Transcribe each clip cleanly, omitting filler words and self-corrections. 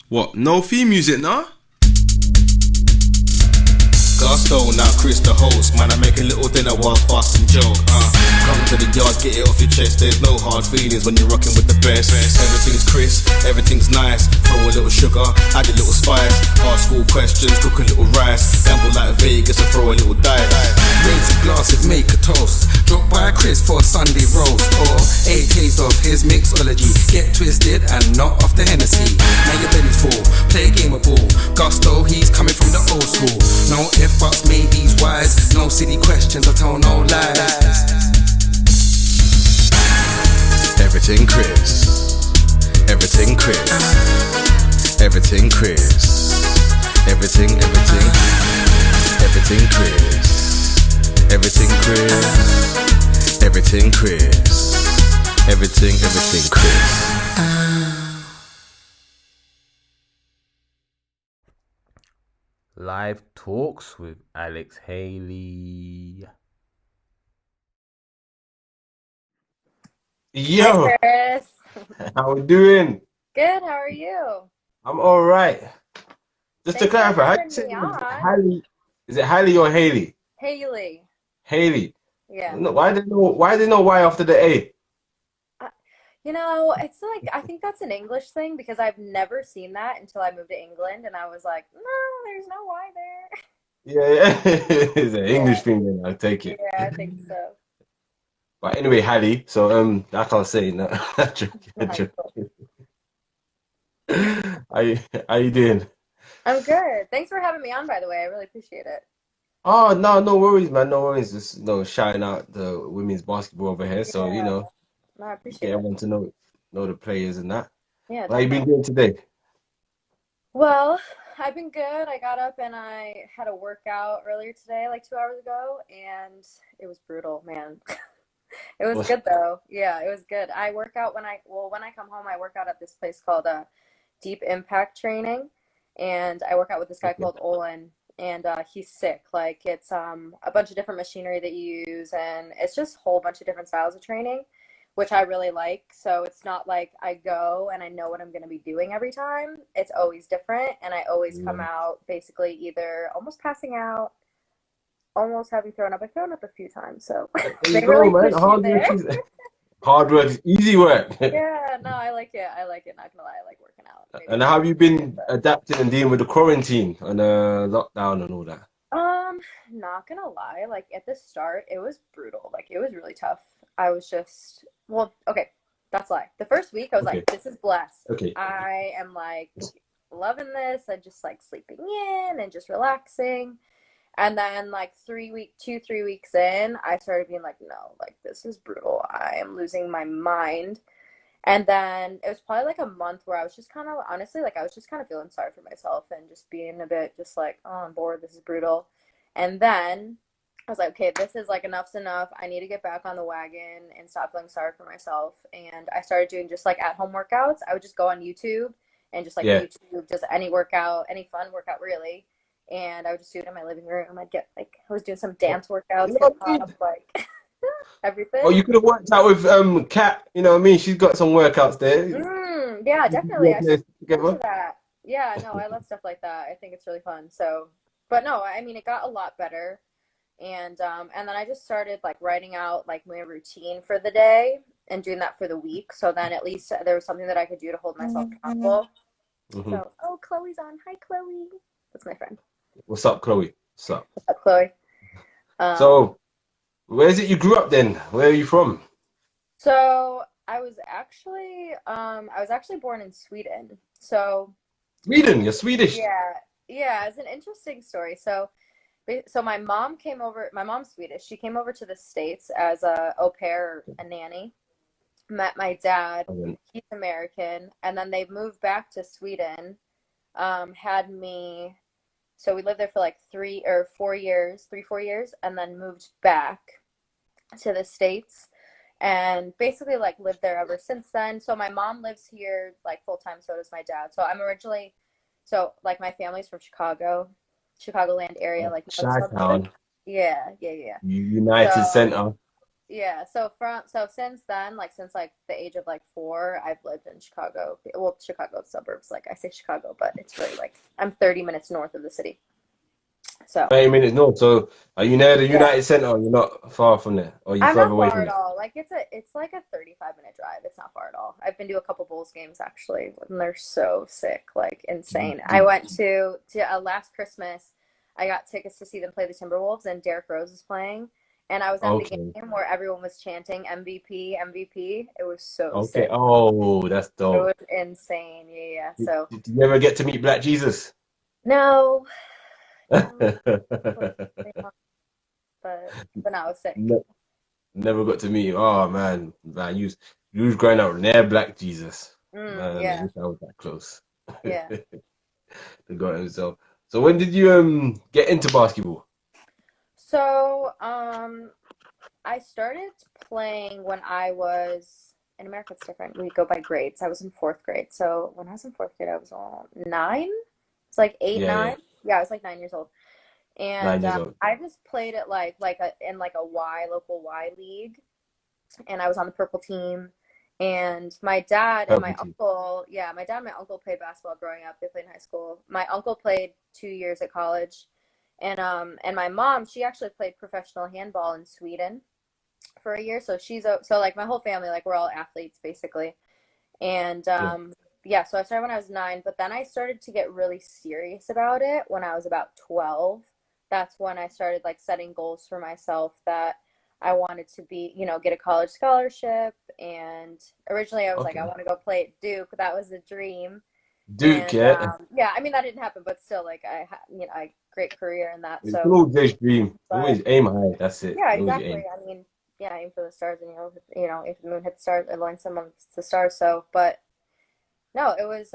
What? No theme music, nah? Gusto, now Chris the host. Man, I make a little dinner whilst passing joke. Come to the yard, get it off your chest. There's no hard feelings when you're rocking with the best. Everything's crisp, everything's nice. Throw a little sugar, add a little spice. Ask all questions, cook a little rice. Gamble like Vegas and throw a little dice. Raise your glasses, make a toast. Drop by Chris for a Sunday roast. Or 8 taste of his mixology. Get twisted and not off the Hennessy. Now your belly's full, play a game of ball. Gusto, he's coming from the old school. No if buts, maybes, whys. No silly questions, I tell no lies. Everything Chris. Everything Chris. Everything Chris. Everything Chris. Everything Chris. Everything Chris. Everything Chris. Live talks with Alex Haley. Yo, Hi, Chris. how we doing? Good. How are you? I'm all right. Just to Thanks for clarify, how do you having say me it? on. Haley? Is it Haley or Haley? Haley. Haley. Yeah. No, why they know Y after the A? You know, it's like I think that's an English thing because I've never seen that until I moved to England, and I was like, no, there's no Y there. Yeah, it's an English Yeah. thing then, I take it. Yeah, I think so. But anyway, Haley, so I can't say no. I'm joking. How you doing? I'm good. Thanks for having me on, by the way. I really appreciate it. Oh no worries, man, no worries. Just shouting out the women's basketball over here. So Yeah. No, I get appreciate it. everyone to know the players and that. Yeah, How you been definitely. doing today? Well, I've been good. I got up and I had a workout earlier today, like 2 hours ago, and it was brutal, man. It was What's good though. Yeah, it was good. I work out when I come home, I work out at this place called Deep Impact Training, and I work out with this guy okay? called Olin, and he's sick. Like it's a bunch of different machinery that you use, and it's just a whole bunch of different styles of training, which I really like. So it's not like I go and I know what I'm going to be doing every time. It's always different, and I always come Yeah. out basically either almost passing out, almost having thrown up. I've thrown up a few times, so There you they go, really man. push you Hard work there. is hard work is easy work. Yeah, no, I like it. I like it. Not gonna lie, I like working out. Maybe And not how have every you day, been but adapting and dealing with the quarantine and lockdown and all that? not gonna lie, like at the start, it was brutal. Like it was really tough. I was just, well, okay, that's a lie. The first week, I was like, Okay, this is blessed. okay. I am like loving this. I just like sleeping in and just relaxing. And then like 3 weeks in, I started being like, no, like this is brutal. I am losing my mind. And then it was probably like a month where I was just kind of, honestly, like I was just kind of feeling sorry for myself and just being a bit just like, oh, I'm bored. This is brutal. And then I was like, okay, this is like enough's enough. I need to get back on the wagon and stop feeling sorry for myself. And I started doing just like at home workouts. I would just go on YouTube and just like Yeah. YouTube, just any workout, any fun workout really. And I would just do it in my living room. I'd get like, I was doing some Oh, dance workouts, you know hip what I hop, mean? like Oh, everything. you could have worked out with Kat, you know what I mean? She's got some workouts there. You Yeah, could definitely. work I should there look into together. that. Yeah, no, I love stuff like that. I think it's really fun. So, but no, I mean, it got a lot better. And then I just started like writing out like my routine for the day and doing that for the week. So then at least there was something that I could do to hold myself accountable. Hmm. So, oh, Chloe's on. Hi, Chloe. That's my friend. What's up, Chloe? What's up? What's up, Chloe? Um, So, where is it you grew up then? Where are you from? so I was actually born in Sweden. So Sweden. You're Swedish. yeah, yeah, it's an interesting story. So my mom came over, my mom's Swedish. She came over to the States as a au pair, a nanny. Met my dad, And then, he's American, and then they moved back to Sweden. Had me, so we lived there for like 4 years, and then moved back to the States and basically like lived there ever since then. So my mom lives here like full time, so does my dad. So like my family's from Chicago, Chicagoland area, like north suburbs. Chi-Town, Yeah, yeah, yeah. United So Center. Yeah, so since then, like since like the age of like 4, I've lived in Chicago. Well, Chicago suburbs. Like I say Chicago, but it's really like I'm 30 minutes north of the city. So 30 minutes north. So are you near the yeah, United Center? Or you're not far from there, or are you I'm further not away far from at there? all. Like it's like a 35-minute drive. It's not far at all. I've been to a couple Bulls games actually, and they're so sick, like insane. I Do- went to last Christmas. I got tickets to see them play the Timberwolves, and Derrick Rose was playing. And I was at the Okay. game where everyone was chanting MVP, MVP. It was so Okay. sick. Oh, that's It dope. was insane. Yeah, yeah. Did, So did you ever get to meet Black Jesus? no, no, Ne- but no, it was sick. Never got to meet him. Oh man, you was growing up near Black Jesus. Man, I Yeah, wish I was that close yeah. to God himself. So when did you get into basketball? So, I started playing when I was in America. It's different. We go by grades. I was in fourth grade. So when I was in fourth grade, I was 9. It's like eight, Yeah, yeah, 9. Yeah, I was like 9 years old. And 9 years old. I just played it like in like a local Y league, and I was on the purple team. And my dad and my Purple team. uncle, yeah, my dad and my uncle played basketball growing up. They played in high school. My uncle played 2 years at college, and my mom, she actually played professional handball in Sweden for a year. So so like my whole family, like we're all athletes basically. And Yeah. yeah, so I started when I was 9, but then I started to get really serious about it when I was about 12. That's when I started like setting goals for myself that I wanted to be, get a college scholarship. And originally I was like, I Okay. want to go play at Duke. That was a dream. Duke, And yeah. yeah, I mean that didn't happen, but still, like I had, I great career in that. It's So, always dream. but Always aim high. That's it. yeah, Always exactly. aim. I mean, yeah, aim for the stars, and if the moon hits the stars, align someone with the stars. So, but no, it was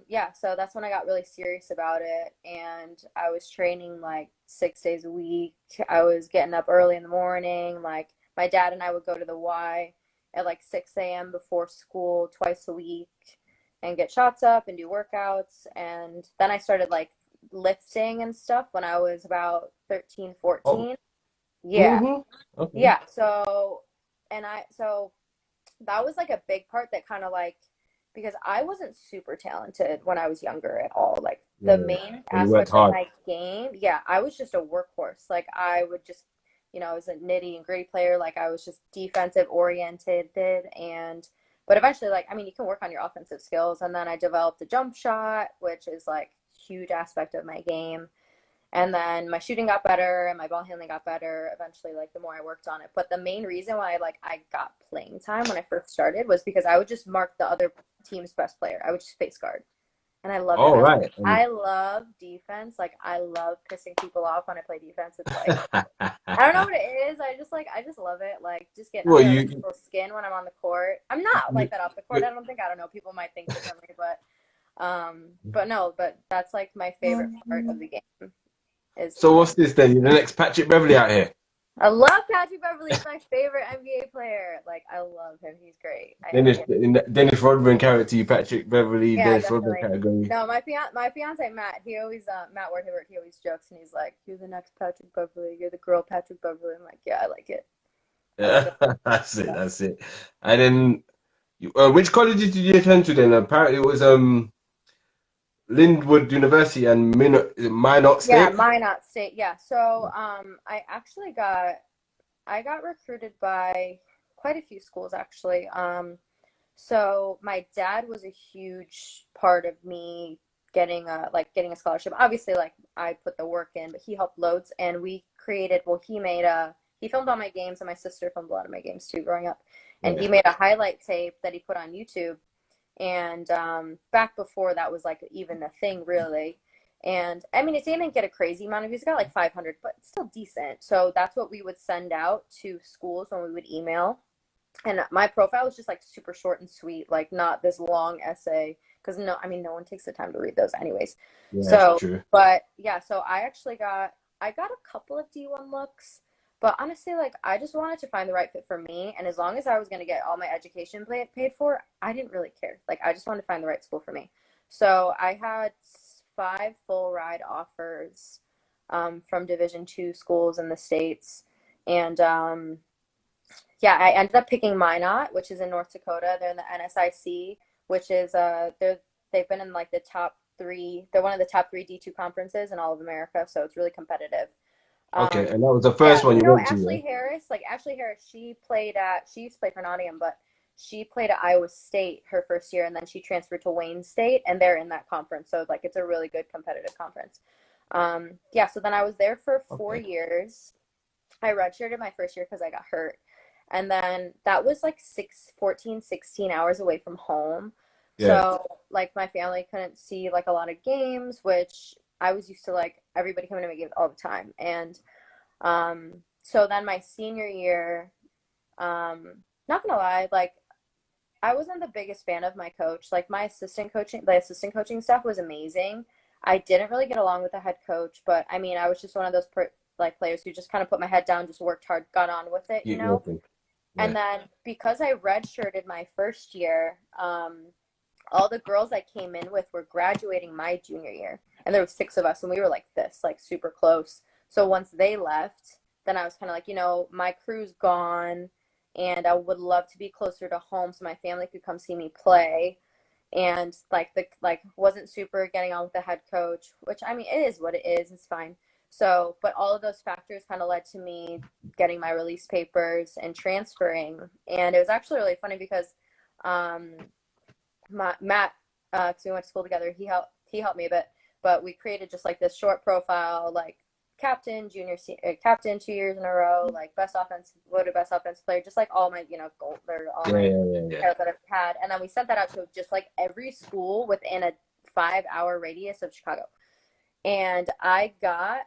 yeah. So that's when I got really serious about it, and I was training like 6 days a week. I was getting up early in the morning. Like my dad and I would go to the Y at like 6 a.m. before school twice a week and get shots up and do workouts. And then I started like lifting and stuff when I was about 13, Oh. 14. Yeah. Mm-hmm. Okay. Yeah. So that was like a big part that kind of like, because I wasn't super talented when I was younger at all. Like Yeah. the main And you worked aspect of hard. my game, yeah, I was just a workhorse. Like I would just, I was a nitty and gritty player. Like I was just defensive oriented, but eventually, like, I mean, you can work on your offensive skills. And then I developed a jump shot, which is like huge aspect of my game. And then my shooting got better and my ball handling got better eventually, like the more I worked on it. But the main reason why I got playing time when I first started was because I would just mark the other team's best player. I would just face guard. And I loved it. All right. I love defense. Like I love pissing people off when I play defense. It's like I don't know what it is. I just love it. Like just getting Well, under other you, people's skin when I'm on the court. I'm not like you, that off the court. I don't know. People might think differently, but no, but that's like my favorite part of the game is so defense. what's this then? You're the next Patrick Beverly out here. I love Patrick Beverly. He's my favorite NBA player. Like I love him. He's great. Dennis, in that Dennis Rodman character, you Patrick Beverly, Yeah, Dennis Rodman definitely. category. No, my fiance Matt. He always Matt Ward Hibbert. He always jokes and he's like, "You're the next Patrick Beverly. You're the girl Patrick Beverly." I'm like, "Yeah, I like it. I love Yeah, it." that's it. Yeah. That's it. And then, which colleges did you attend to then? Apparently, it was Lindwood University and Minot Yeah, State. Minot State. Yeah. So I actually I got recruited by quite a few schools actually. So my dad was a huge part of me getting a scholarship. Obviously, like I put the work in, but he helped loads, and we created. Well, he filmed all my games, and my sister filmed a lot of my games too growing up. And he Yeah. made a highlight tape that he put on YouTube. And back before that was like even a thing, really. And I mean, it didn't get a crazy amount of views. It got like 500, but it's still decent. So that's what we would send out to schools when we would email. And my profile was just like super short and sweet, like not this long essay. Because no one takes the time to read those anyways. Yeah, So, that's true. but yeah, so I got a couple of D1 looks, but honestly, like I just wanted to find the right fit for me. And as long as I was going to get all my education paid for, I didn't really care. Like I just wanted to find the right school for me. So I had 5 full ride offers from Division II schools in the States. And Yeah, I ended up picking Minot, which is in North Dakota. They're in the NSIC, which is they've been in like the top three. They're one of the top three D2 conferences in all of America, so it's really competitive. Okay, Um, and that was the yeah, first one you you know went to, yeah? Ashley Harris, she used to play for Nottingham, but she played at Iowa State her first year, and then she transferred to Wayne State, and they're in that conference. So like it's a really good competitive conference. Yeah, so then I was there for 4 years. I redshirted my first year because I got hurt. And then that was like 16 hours away from home. Yeah. So like my family couldn't see like a lot of games, which I was used to like everybody coming to my games all the time. And so then my senior year, not gonna lie, like I wasn't the biggest fan of my coach. Like the assistant coaching staff was amazing. I didn't really get along with the head coach, but I mean, I was just one of those like players who just kind of put my head down, just worked hard, got on with it, you Keep know? working. And Yeah. then because I redshirted my first year, all the girls I came in with were graduating my junior year. And there were 6 of us, and we were like this, like super close. So once they left, then I was kind of like, my crew's gone, and I would love to be closer to home so my family could come see me play. And like wasn't super getting on with the head coach, which I mean it is what it is, it's fine. So, but all of those factors kind of led to me getting my release papers and transferring. And it was actually really funny because Matt, because we went to school together, he helped me a bit, but we created just like this short profile, like captain, captain 2 years in a row, like voted best offensive player, just like all my, gold, all my Yeah. titles that I've had. And then we sent that out to just like every school within a 5-hour radius of Chicago. And I got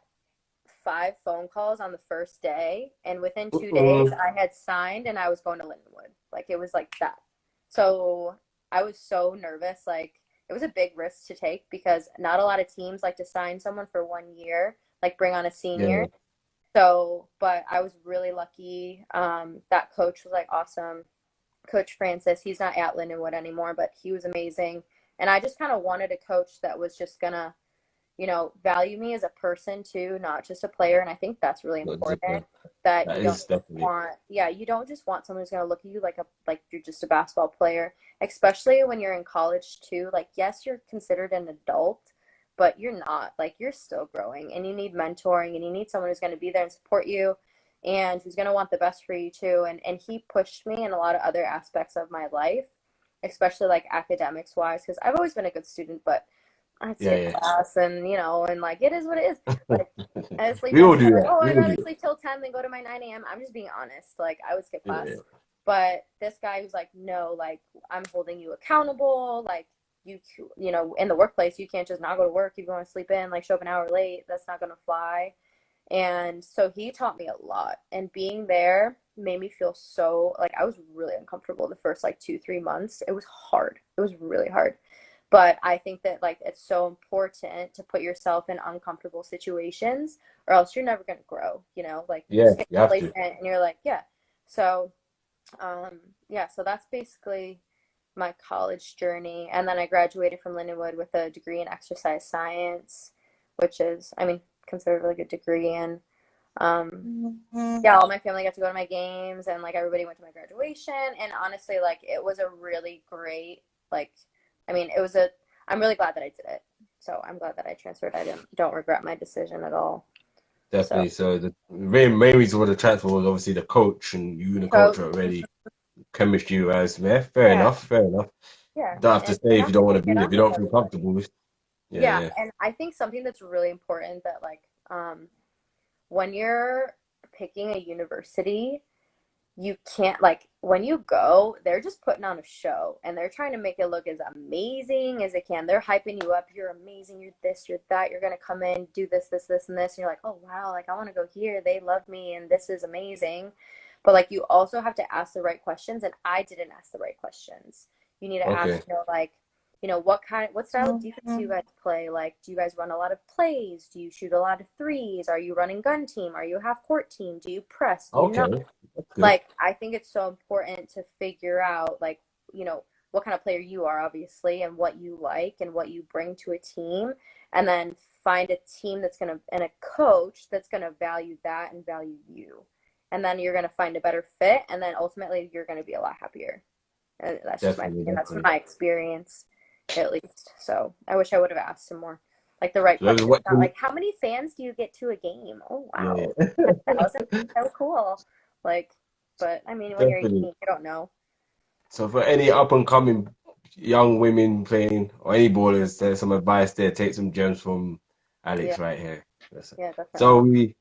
5 phone calls on the first day, and within 2 days I had signed and I was going to Lindenwood. Like it was like that. So I was so nervous. Like it was a big risk to take because not a lot of teams like to sign someone for 1 year, like bring on a senior. Yeah. So, but I was really lucky. That coach was like awesome. Coach Francis, he's not at Lindenwood anymore, but he was amazing. And I just kind of wanted a coach that was just gonna value me as a person too, not just a player. And I think that's really important that That you don't is definitely. you don't just want someone who's going to look at you like you're just a basketball player, especially when you're in college too. Like, yes, you're considered an adult, but you're not. Like, you're still growing and you need mentoring and you need someone who's going to be there and support you and who's going to want the best for you too. And he pushed me in a lot of other aspects of my life, especially like academics wise, because I've always been a good student, but I'd skip class and like it is what it is. Like honestly, We all do like, that. oh, We I'd all rather do sleep till 10 than go to my 9 a.m. I'm just being honest. Like I would skip class. Yeah. But this guy was like, no, like I'm holding you accountable. Like you in the workplace, you can't just not go to work. You want to sleep in, like show up an hour late. That's not gonna fly. And so he taught me a lot. And being there made me feel so like I was really uncomfortable the first like 2-3 months. It was hard. It was really hard. But I think that like it's so important to put yourself in uncomfortable situations or else you're never going to grow, like you Yeah, just get you have to. complacent and you're like, yeah. So, yeah, so that's basically my college journey. And then I graduated from Lindenwood with a degree in exercise science, which is, I mean, considered a really good degree. And yeah, all my family got to go to my games and like everybody went to my graduation. And honestly, like it was a really great, like, I mean, I'm really glad that I did it. So I'm glad that I transferred. I don't regret my decision at all. Definitely. So the main reason for the transfer was obviously the coach, and you and the coach So, are already chemistry wise. Yeah, fair yeah, enough. Fair enough. yeah. Don't have to And stay if you don't want to get be there. If on you with don't feel everybody. comfortable with. Yeah, Yeah. and I think something that's really important that like when you're picking a university, you can't like when you go, they're just putting on a show and they're trying to make it look as amazing as they can. They're hyping you up. You're amazing. You're this, you're that. You're gonna come in, do this, this, this, and this. And you're like, oh wow, like I want to go here. They love me, and this is amazing. But like you also have to ask the right questions, and I didn't ask the right questions. You need to Okay. ask, like, what style of defense do you guys play? Like, do you guys run a lot of plays? Do you shoot a lot of threes? Are you running gun team? Are you a half court team? Do you press? Do you not? Okay. That's good. Like, I think it's so important to figure out, like, what kind of player you are, obviously, and what you like and what you bring to a team. And then find a team and a coach that's going to value that and value you. and then you're going to find a better fit, and then ultimately you're going to be a lot happier. And that's just my Definitely, opinion. That's definitely. my experience, at least. So I wish I would have asked him more, like the right So maybe questions. what? Not like, how many fans do you get to a game? Oh, Yeah, wow, yeah. 10,000? So cool. Like, but I mean, when you're 18, Definitely. you don't know. So for any up and coming young women playing or any ballers, there's some advice there. Take some gems from Yeah, Alex right here. Listen. yeah, So definitely. we,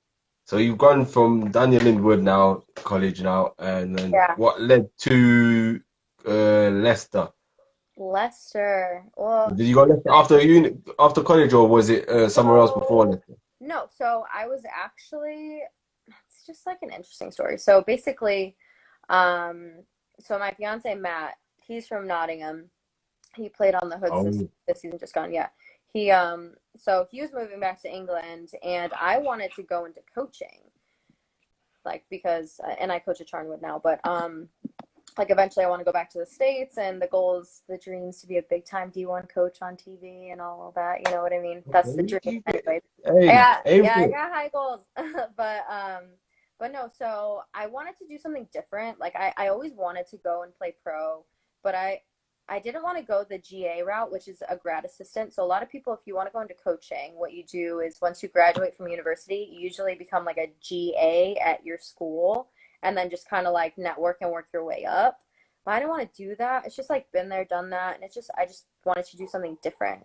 so you've gone from Daniel Linwood now, college now, and then Yeah, what led to Leicester? Leicester. Well, Did you go Leicester after after college, or was it somewhere else before so Leicester? no, so I was actually, it's just like an interesting story. So basically, um, so my fiance Matt, he's from Nottingham. He played on the Hoods Oh, this season just gone. Yeah. He so he was moving back to England, and I wanted to go into coaching, like because and I coach at Charnwood now, but like eventually I want to go back to the States, and the goal is the dreams to be a big time D1 coach on TV and all of that. You know what I mean? That's the okay. dream anyway. Hey, Yeah, aim yeah, I for it. got high goals. But no, so I wanted to do something different. Like I always wanted to go and play pro, but I didn't want to go the GA route, which is a grad assistant. So a lot of people, if you want to go into coaching, what you do is once you graduate from university, you usually become like a GA at your school and then just kind of like network and work your way up. But I didn't want to do that. It's just like been there, done that, and it's just I just wanted to do something different.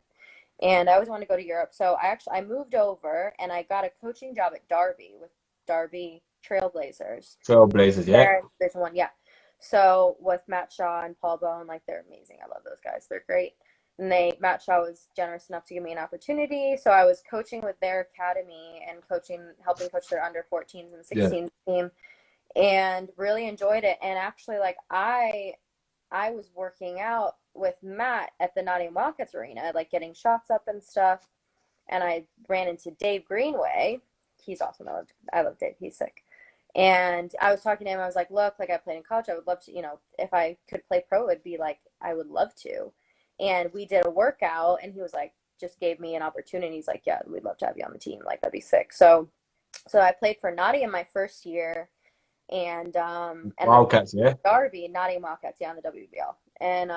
And I always wanted to go to Europe. So I moved over and I got a coaching job at Derby with Derby Trailblazers. Trailblazers, yeah. There, there's one, yeah. So with Matt Shaw and Paul Bone, like they're amazing. I love those guys. They're great. And Matt Shaw was generous enough to give me an opportunity. So I was coaching with their academy and helping coach their under 14s and Yeah. 16s team, and really enjoyed it. And actually, like I was working out with Matt at the Nottingham Wildcats arena, like getting shots up and stuff. And I ran into Dave Greenway. He's awesome. I love Dave. He's sick. And I was talking to him. I was like, look, like I played in college. I would love to, if I could play pro, it'd be like, I would love to. And we did a workout, and he was like, just gave me an opportunity. He's like, yeah, we'd love to have you on the team. Like, that'd be sick. So I played for Nottingham my first year, and then Wildcats, yeah. Derby, Nottingham Wildcats, yeah, on the WBL. And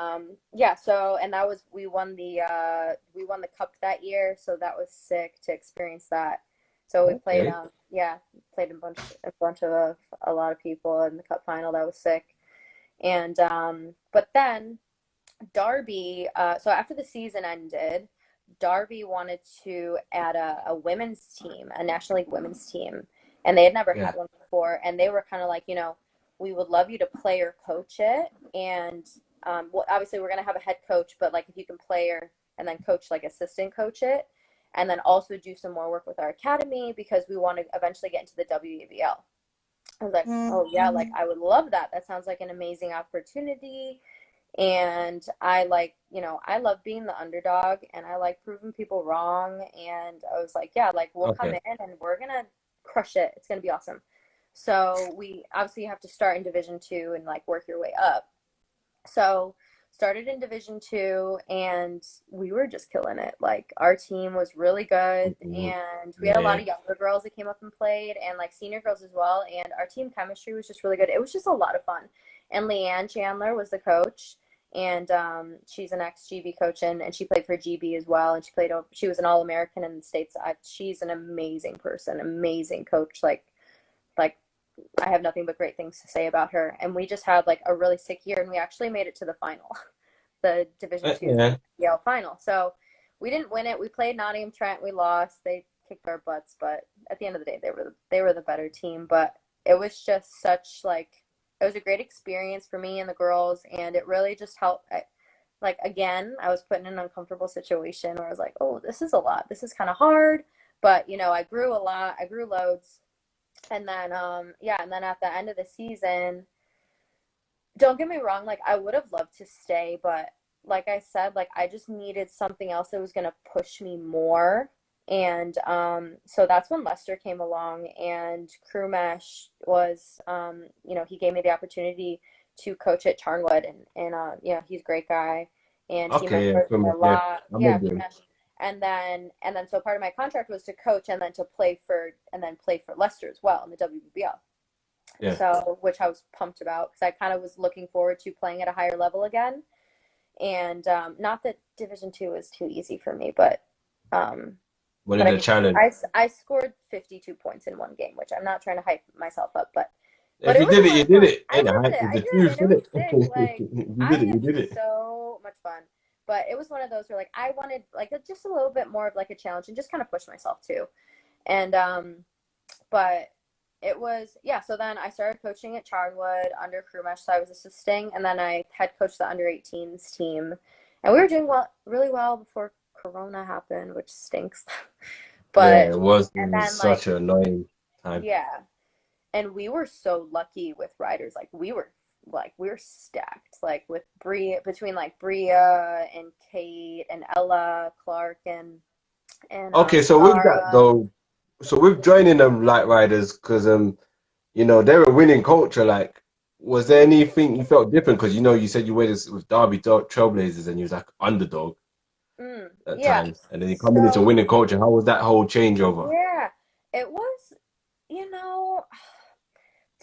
yeah, so and that was we won the cup that year, so that was sick to experience that. So we played Okay. played a bunch of a lot of people in the cup final. That was sick. And but then Derby, so after the season ended, Derby wanted to add a women's team, a National League women's team, and they had never Yeah. had one before. And they were kind of like, we would love you to play or coach it. And well, obviously we're going to have a head coach, but like if you can play and then coach, like assistant coach it, and then also do some more work with our academy because we want to eventually get into the WBBL. I was like, oh yeah, like I would love that. That sounds like an amazing opportunity. And I I love being the underdog, and I like proving people wrong. And I was like, yeah, like we'll come Okay. in and we're going to crush it. It's going to be awesome. So we obviously have to start in Division 2 and like work your way up. So started in Division 2, and we were just killing it. Like our team was really good, Mhm. and we had a lot Yeah. of younger girls that came up and played, and like senior girls as well. And our team chemistry was just really good. It was just a lot of fun. And Leanne Chandler was the coach, and she's an ex-GB coach, and she played for GB as well. And she was an All-American in the States. She's an amazing person, amazing coach. Like I have nothing but great things to say about her. And we just had like a really sick year, and we actually made it to the final, the Division 2 Yeah. WBL final. So we didn't win it. We played Nottingham Trent. We lost. They kicked our butts, but at the end of the day, they were the better team. But it was just such it was a great experience for me and the girls, and it really just helped. Again, I was put in an uncomfortable situation where I was like, oh, this is a lot. This is kind of hard. But, I grew a lot. I grew loads. And then, and then at the end of the season, don't get me wrong, like I would have loved to stay, but like I said, like I just needed something else that was going to push me more. And so that's when Lester came along, and Crew Mesh was, he gave me the opportunity to coach at Charnwood, and he's a great guy, and he Okay. Yeah. mentored me a Yeah. lot. I Yeah, remember Crew him. Mesh. And then so part of my contract was to coach and then play for Leicester as well in the WBBL. Yeah. So, which I was pumped about because I kind of was looking forward to playing at a higher level again. And not that Division Two was too easy for me, Wanted but I a mean, challenge. I scored 52 points in one game, which I'm not trying to hype myself up, but If it you was did a it, lot you of did fun. it. I Ain't did a hype it. with I the did, truth, and it was innit? sick. Like You I did it. You had did it. so much fun. But it was one of those where like I wanted like just a little bit more of like a challenge and just kind of push myself too. And but it was yeah, so then I started coaching at Charnwood under crew mesh, so I was assisting, and then I head coached the under 18s team. And we were doing really well before Corona happened, which stinks. Yeah, But it was and then such like an annoying time. yeah, and we were so lucky with riders. We were stacked. Like with Bria between like Bria and Kate and Ella Clark and Okay, so with that Zara. though, so with joining them light riders, because they're a winning culture. Like, was there anything you felt different? Because you said you went with Derby Trailblazers and you was like underdog at Yeah. times, and then you come into So winning culture. How was that whole changeover? yeah, it was, you know,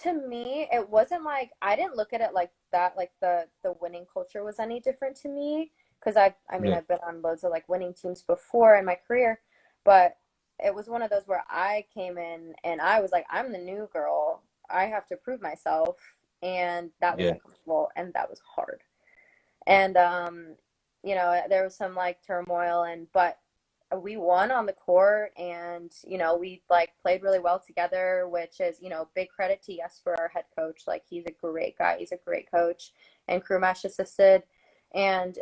to me, it wasn't like I didn't look at it like that, like the winning culture was any different to me because I mean Yeah, I've been on loads of like winning teams before in my career, but it was one of those where I came in and I was like, I'm the new girl. I have to prove myself, and that was yeah, uncomfortable and that was hard. And there was some like turmoil but we won on the court, and we like played really well together, which is big credit to Jesper, our head coach. Like he's a great guy, he's a great coach, and crew mesh assisted. And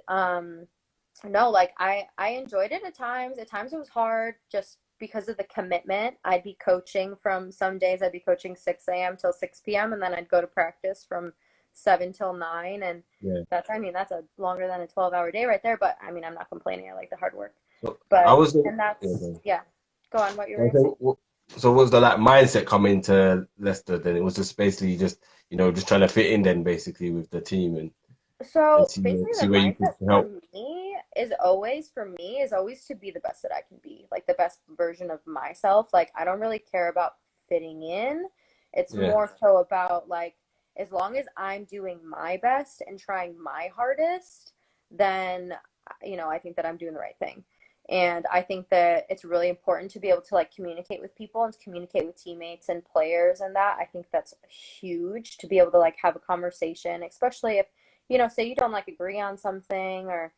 no, like I enjoyed it at times. At times it was hard just because of the commitment. I'd be coaching from some days I'd be coaching 6 a.m. till 6 p.m. and then I'd go to practice from 7 till 9. And yeah. that's a longer than a 12-hour day right there, but I mean I'm not complaining. I like the hard work. So I But was, and yeah, yeah. Go on, what you were okay. gonna say. So was the like mindset coming to Leicester? Then it was just basically just trying to fit in then basically with the team and So see basically the see where you could mindset for help. me is always to be the best that I can be, like the best version of myself. Like I don't really care about fitting in. It's Yeah, more so about like as long as I'm doing my best and trying my hardest, then I think that I'm doing the right thing. And I think that it's really important to be able to like communicate with people and to communicate with teammates and players, and that I think that's huge to be able to like have a conversation, especially if say you don't like agree on something, or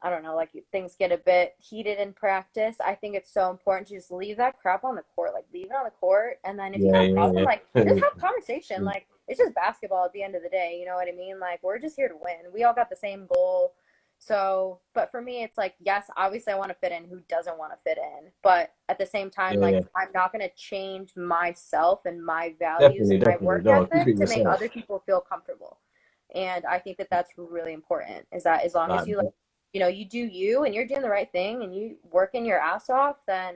I don't know, like things get a bit heated in practice. I think it's so important to just leave that crap on the court, like leave it on the court, and then if you yeah, have a problem, yeah, like yeah. just have a conversation. Like it's just basketball at the end of the day, you know what I mean? Like we're just here to win. We all got the same goal. So, but for me, it's like, yes, obviously I want to fit in. Who doesn't want to fit in? But at the same time, Yeah, like yeah. I'm not going to change myself and my values Definitely, and my definitely. work No, keep ethic it to make yourself. other people feel comfortable. And I think that that's really important, is that as long as Like, you like, you do you and you're doing the right thing and you working your ass off, then,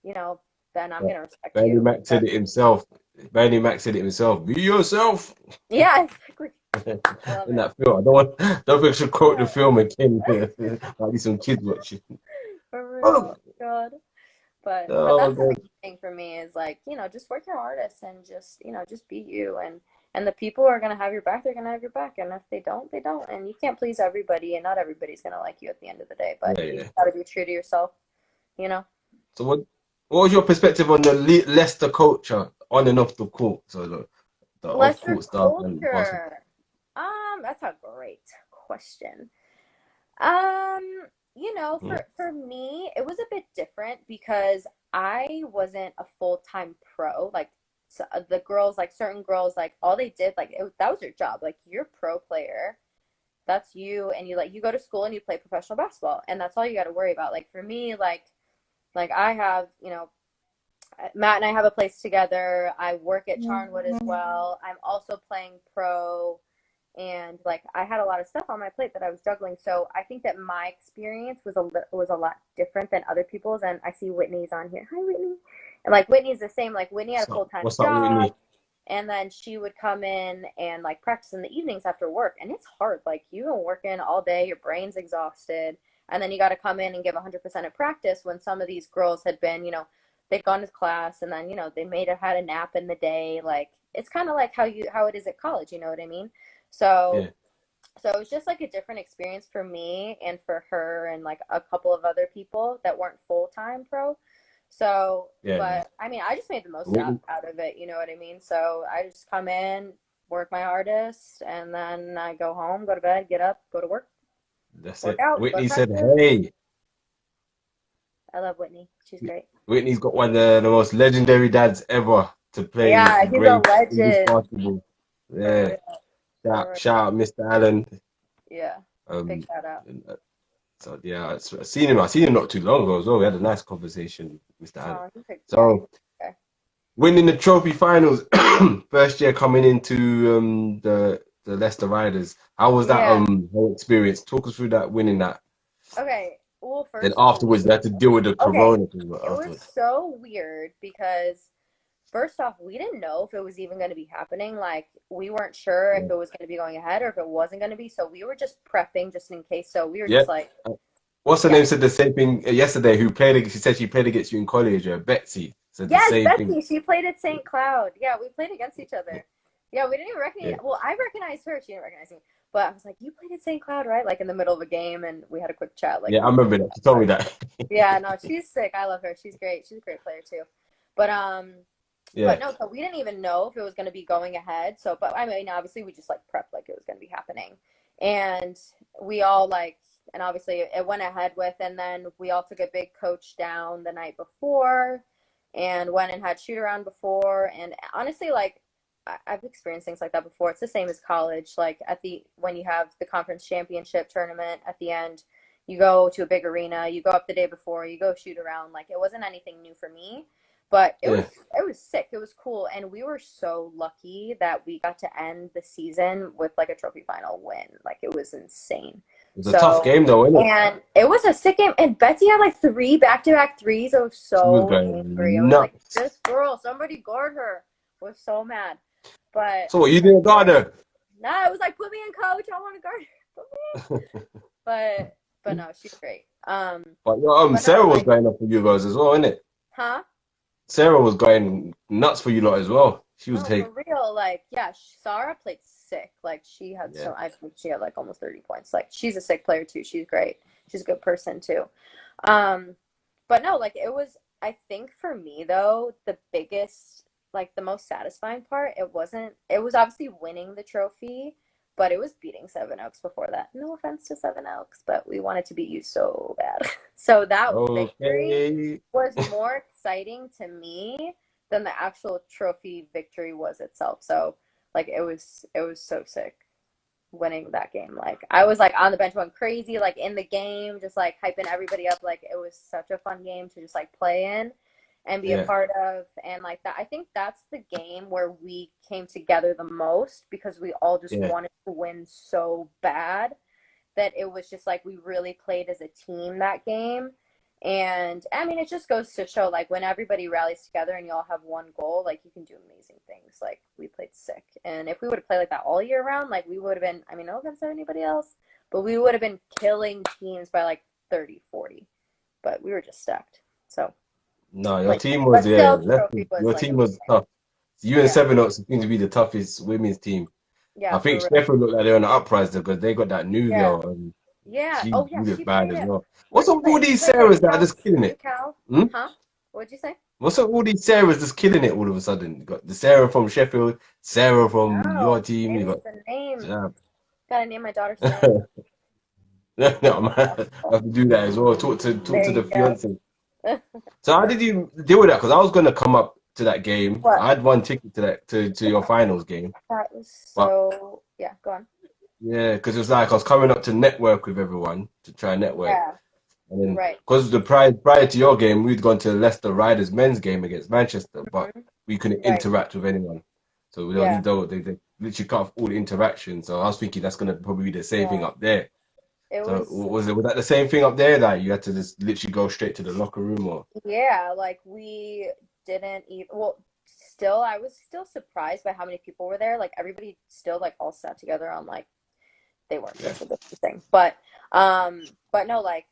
you know, then I'm but going to respect Bernie you. Mac said it himself. Bernie Mac said it himself. Be yourself. Yeah, exactly. I love In it. that film, don't think I should quote the film again. Might be some kids watching. For Oh, real. God. But oh that's the God. main thing for me is like, just work your hardest and just be you, and the people who are gonna have your back, they're gonna have your back. And if they don't, they don't. And you can't please everybody, and not everybody's gonna like you at the end of the day. But Yeah, you yeah. just gotta be true to yourself, you know? So what was your perspective on the Leicester culture on and off the court? So the off Lesser court stuff and basketball. culture. That's a great question. Um, Mm. for me, it was a bit different because I wasn't a full-time pro. Like the girls, like certain girls, like all they did, like that was their job. Like you're a pro player, that's you, and you go to school and you play professional basketball, and that's all you got to worry about. Like for me, like I have, Matt and I have a place together. I work at Charnwood as well. I'm also playing pro, and like I had a lot of stuff on my plate that I was juggling. So I think that my experience was a lot different than other people's. And I see Whitney's on here. Hi, Whitney. And like Whitney's the same. Like Whitney had a So full-time what's up, job, Whitney? and then she would come in and like practice in the evenings after work. And it's hard. Like you've been working all day, your brain's exhausted, and then you got to come in and give 100% at practice when some of these girls had been, they'd gone to class, and then, you know, they had a nap in the day. Like, it's kind of like how it is at college, you know what I mean? So Yeah. so it was just like a different experience for me and for her and like a couple of other people that weren't full-time pro. So, Yeah. but I mean, I just made the most Whitney, out of it, you know what I mean? So I just come in, work my hardest, and then I go home, go to bed, get up, go to work, that's work it. out, go to Whitney said, practice. "Hey, I love Whitney. She's great. Whitney's got one of the most legendary dads ever to play Yeah, he's a great English legend. basketball." For Yeah, real. For real. shout out Mr. Allen. Yeah. Big shout out. So yeah, I seen him. I seen him not too long ago as well. We had a nice conversation, Mr. Allen. Oh, he's a, yeah, So okay. winning the trophy finals, first year coming into the Leicester Riders. How was that Yeah. whole experience? Talk us through that winning that. Okay. Well, Then first off, afterwards, we had to deal with the okay, corona thing it was afterwards. so weird because first off, we didn't know if it was even going to be happening. Like, we weren't sure if Yeah. it was going to be going ahead or if it wasn't going to be. So we were just prepping just in case. So we were Yeah. just like, What's her yeah. name said the same thing yesterday? She said she played against you in college. Betsy said the Yes, same Betsy. thing. She played at St. Cloud. Yeah, we played against each other. Yeah, we didn't even recognize. Yeah. Well, I recognized her. She didn't recognize me. But I was like, you played at St. Cloud, right? Like in the middle of a game, and we had a quick chat. Like, Yeah, I remember that. She told me that. yeah, no, she's sick. I love her. She's great. She's a great player too. But Yeah. But no, so we didn't even know if it was going to be going ahead. So, but I mean, obviously we just like prepped like it was going to be happening. And we all like, and obviously it went ahead with, and then we all took a big coach down the night before and went and had shoot around before. And honestly, like, I've experienced things like that before. It's the same as college. Like when you have the conference championship tournament at the end, you go to a big arena, you go up the day before, you go shoot around. Like, it wasn't anything new for me. But it was sick. It was cool. And we were so lucky that we got to end the season with like a trophy final win. Like, it was insane. It was a tough game though, wasn't it? And it was a sick game. And Betsy had like 3 back-to-back threes. I was so angry. I was like, this girl, somebody guard her. I was so mad. But so what, you didn't guard her? Nah, it was like, put me in, coach. I want to guard her. Put me in. But no, she's great. But Sarah was going up for you guys as well, isn't it? Huh? Sarah was going nuts for you lot as well. She was taking. For real, like, yeah, Sarah played sick. Like, she had I think she had like almost 30 points. Like, she's a sick player too. She's great. She's a good person too. But no, like, it was, I think for me though, the biggest, like, the most satisfying part, it was obviously winning the trophy, but it was beating Seven Oaks before that. No offense to Seven Oaks, but we wanted to beat you so bad. So that victory was more exciting to me than the actual trophy victory was itself. So, like, it was so sick winning that game. Like, I was like on the bench going crazy, like in the game, just like hyping everybody up. Like, it was such a fun game to just like play in and be a part of. And like that, I think that's the game where we came together the most, because we all just wanted to win so bad that it was just like we really played as a team that game. And I mean, it just goes to show, like, when everybody rallies together and you all have one goal, like, you can do amazing things. Like, we played sick. And if we would have played like that all year round, like, we would have been, I mean, no offense to anybody else, but we would have been killing teams by like 30, 40. But we were just stacked. So no, your team was your team was tough. You and Seven Oaks seem to be the toughest women's team. Yeah, I think Sheffield looked like they're on the uprise though, because they got that new girl. She looked bad as well. What's up with all these Sarahs that are just killing it? Huh? What'd you say? What's up with all these Sarahs just killing it all of a sudden? You got the Sarah from Sheffield, Sarah from your team. You got a name. Gotta name my daughter Sarah. No, man, I have to do that as well. Talk to the fiance. So how did you deal with that? Because I was gonna come up to that game. What? I had one ticket to that to your finals game. That was so go on. Yeah, because it was like I was coming up to network with everyone to try and network. Yeah. And then because prior to your game, we'd gone to Leicester Riders men's game against Manchester, but we couldn't interact with anyone. So they literally cut off all the interaction. So I was thinking that's gonna probably be the same thing up there. Was that the same thing up there? Like, you had to just literally go straight to the locker room, or? Yeah, like, we didn't even. Well, I was still surprised by how many people were there. Like, everybody still like all sat together on like they weren't social distancing, but no, like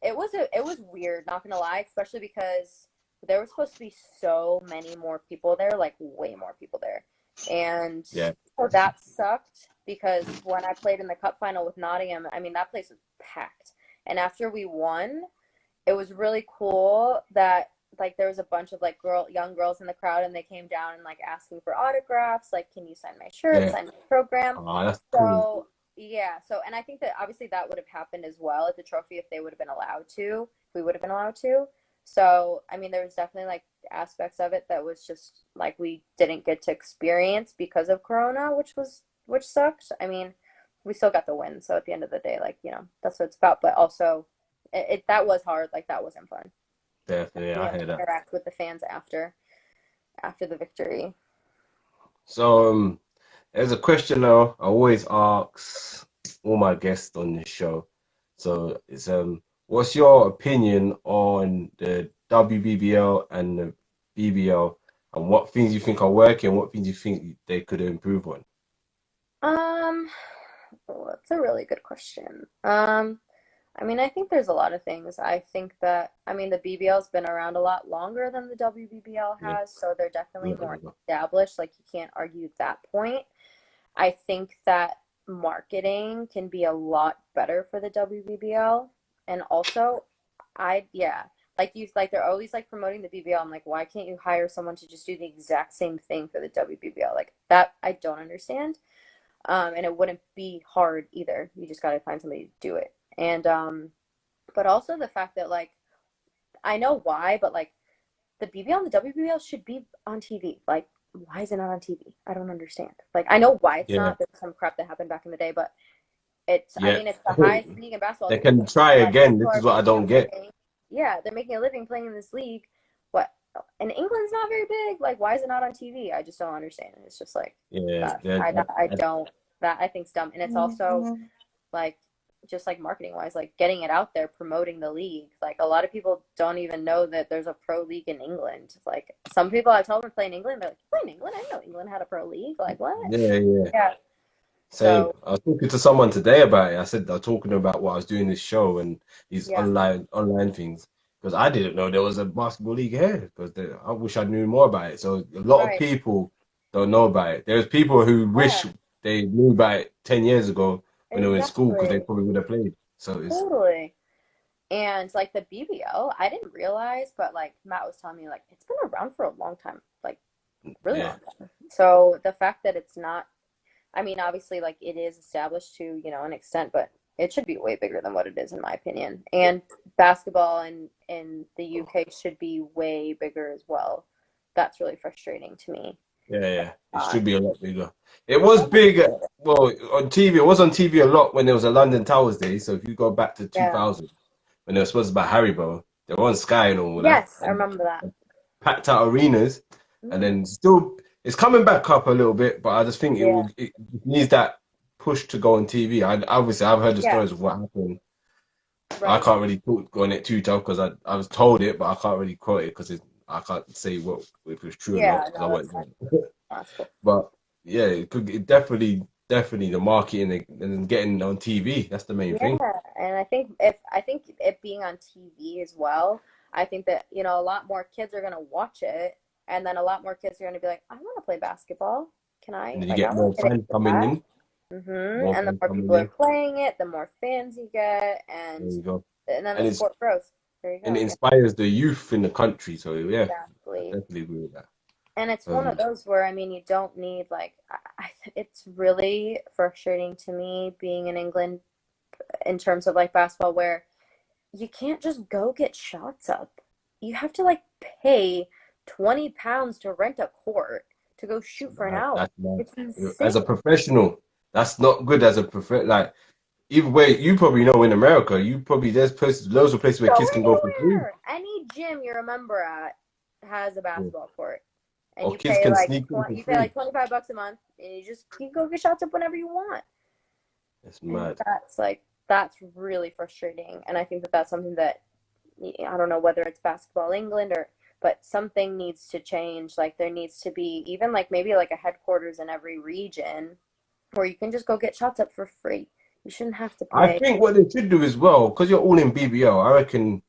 it was weird. Not gonna lie, especially because there were supposed to be so many more people there, like way more people there. And Yeah. so that sucked because when I played in the cup final with Nottingham, I mean, that place was packed. And after we won, it was really cool that like there was a bunch of like young girls in the crowd, and they came down and like asking for autographs, like, can you sign my shirt, Yeah. sign my program? Oh, that's So cool. yeah, so and I think that obviously that would have happened as well at the trophy if they would have been allowed to, if we would have been allowed to. So I mean, there was definitely like aspects of it that was just like we didn't get to experience because of Corona, which sucked. I mean, we still got the win, so at the end of the day, like, you know, that's what it's about. But also, that was hard. Like that wasn't fun. Definitely, We I had hear to that. interact with the fans after the victory. So, there's a question now I always ask all my guests on this show. So it's what's your opinion on the WBBL and the BBL, and what things you think are working, what things you think they could improve on? Well, that's a really good question. I mean, I think there's a lot of things. I think that, I mean, the BBL's been around a lot longer than the WBBL Yeah. has, so they're definitely Yeah. more established. Like, you can't argue that point. I think that marketing can be a lot better for the WBBL. And also, like they're always like promoting the BBL. I'm like, why can't you hire someone to just do the exact same thing for the WBBL? Like that, I don't understand. And it wouldn't be hard either. You just got to find somebody to do it. And but also the fact that like I know why, but like the BBL and the WBBL should be on TV. Like, why is it not on TV? I don't understand. Like, I know why it's Yeah. not. There's some crap that happened back in the day, but it's, I Yeah. mean, it's the highest league in basketball. They It's can try like again. people This are is what I making a don't get. living. Yeah, they're making a living playing in this league. What? And England's not very big. Like, why is it not on TV? I just don't understand. It's just like Yeah. that I think's dumb. And it's also like just like marketing wise, like getting it out there, promoting the league. Like a lot of people don't even know that there's a pro league in England. Like some people I tell them play in England, they're like, play in England? I didn't know England had a pro league. Like what? Yeah. Yeah. Same. So I was talking to someone today about it. I said I was talking about what I was doing this show and these yeah. online things, because I didn't know there was a basketball league here. Because I wish I knew more about it. So a lot of Right. people don't know about it. There's people who wish Yeah. they knew about it 10 years ago when they were in school, because they Exactly. probably would have played. So it's Totally. And like the BBL, I didn't realize, but like Matt was telling me, like it's been around for a long time, like really yeah, long time. So the fact that it's not, I mean, obviously, like it is established to, you know, an extent, but it should be way bigger than what it is, in my opinion. And basketball in the UK should be way bigger as well. That's really frustrating to me. yeah. It Uh, should be a lot bigger. It was big. Well, on TV, it was on TV a lot when there was a London Towers Day. So if you go back to yeah. 2000, when they were supposed to buy Haribo, they were on Sky and all that. Yes, I And remember that. packed out arenas, and then still it's coming back up a little bit, but I just think Yeah. it needs that push to go on TV. Obviously I've heard the Yeah. stories of what happened. I Right. can't really talk on it too tough because I was told it, but I can't really quote it because I can't say what if it's true or Yeah, not, because I no, wasn't that's there. fine. That's cool. But yeah, it definitely the marketing and getting on TV. That's the main thing. Yeah, and I think it being on TV as well, I think that, you know, a lot more kids are gonna watch it, and then a lot more kids are gonna be like, I want to play basketball. Can I? And then you Like, I get want more to get fans into coming that. in, more And the fans more coming people are in. playing it, the more fans you get, There and you go. then And the sport grows. There you it go. Yeah, inspires the youth in the country. So yeah, I exactly. definitely agree with that. And it's one of those where, I mean, you don't need like, it's really frustrating to me being in England in terms of like basketball, where you can't just go get shots up. You have to like pay £20 to rent a court to go shoot for an hour. That's It's as a insane. professional, that's not good as a like either way. You probably know in America, there's places, loads of places where Go kids can go for free, anywhere. Any gym you're a member at has a basketball court. And or you kids pay can like sneak in for you pay free. like $25 a month, and you go get shots up whenever you want. It's And mad. that's really frustrating. And I think that that's something that, I don't know whether it's Basketball England but something needs to change. Like there needs to be even like maybe like a headquarters in every region where you can just go get shots up for free. You shouldn't have to I pay. think what they should do as well, because you're all in BBL, I reckon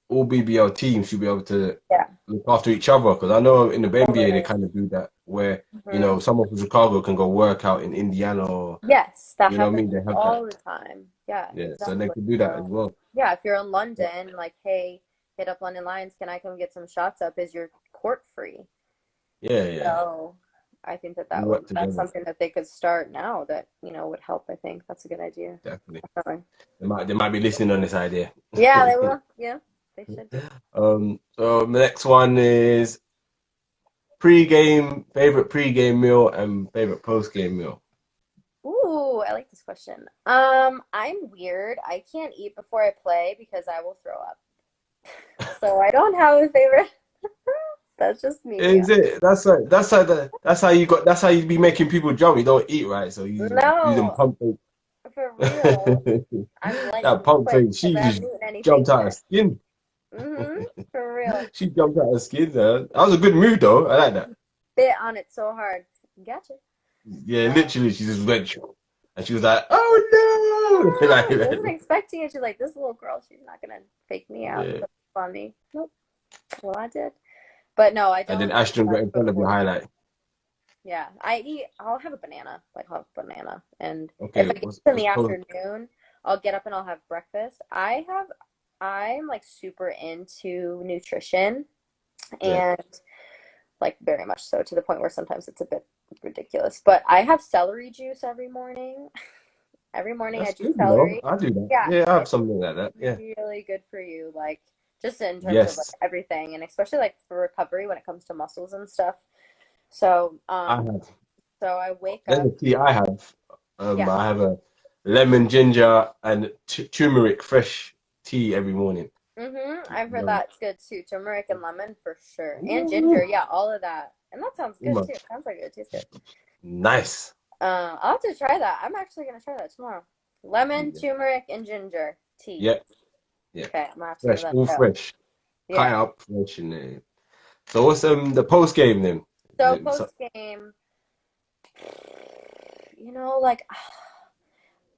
all BBL teams should be able to Yeah. look after each other. Because I know in the NBA they Totally. kind of do that, where Mhm. someone from Chicago can go work out in Indiana, or Yes, that you know what I happens mean. They have that, all the time. Yeah, yeah. So they exactly. can do that as So, well. yeah, if you're in London, like, hey, hit up London Lions, can I come get some shots up? Is your court free? Yeah, yeah. So I think that We that would work that's together. something that they could start now that, would help, I think. That's a good idea. Definitely. Definitely. They might be listening on this idea. Yeah, they will. Yeah, they should do. So the next one is favorite pre-game meal and favorite post-game meal. Ooh, I like this question. I'm weird. I can't eat before I play because I will throw up. So I don't have a favorite. That's just me. Is it? That's how you be making people jump. You don't eat, right? So you use them No, pump fake. for real. I'm letting That you pump quick fake, because she I just haven't eaten anything jumped out her yet. skin. For real. She jumped out her skin. That was a good move, though. I like that. Bit on it so hard. Gotcha. Yeah, literally, she just went, and she was like, "Oh no!" I wasn't expecting it. She's like, this little girl, she's not gonna fake me out and Yeah. put up on me. Nope. Well, I did. But no, I And then don't eat Ashton got much in front of your before. highlight. Yeah, I'll have a banana. Like, I'll have a banana. And Okay, if I get what's up in the post? afternoon, I'll get up and I'll have breakfast. I'm like super into nutrition Yeah. and like very much so, to the point where sometimes it's a bit ridiculous. But I have celery juice every morning. Every morning I That's do good, celery. I do that. Yeah, Yeah, I and have something like that. Yeah. really good for you, like just in terms of like Yes, everything, and especially like for recovery when it comes to muscles and stuff. So I have. I wake There's up. a tea I have. Yeah. I have a lemon, ginger, and turmeric fresh tea every morning. I've heard Um, that's good too. Turmeric and lemon for sure, and ginger. ooh, Yeah, all of that, and that sounds good too. much. Sounds like it tastes good. Nice. I'll have to try that. I'm actually gonna try that tomorrow. Lemon, turmeric, and ginger tea. Yep. Yeah. Okay, I'm gonna have to give Fresh, that all a go. fresh. Cut Yeah. up fresh in there. So what's the post game then? So post game, like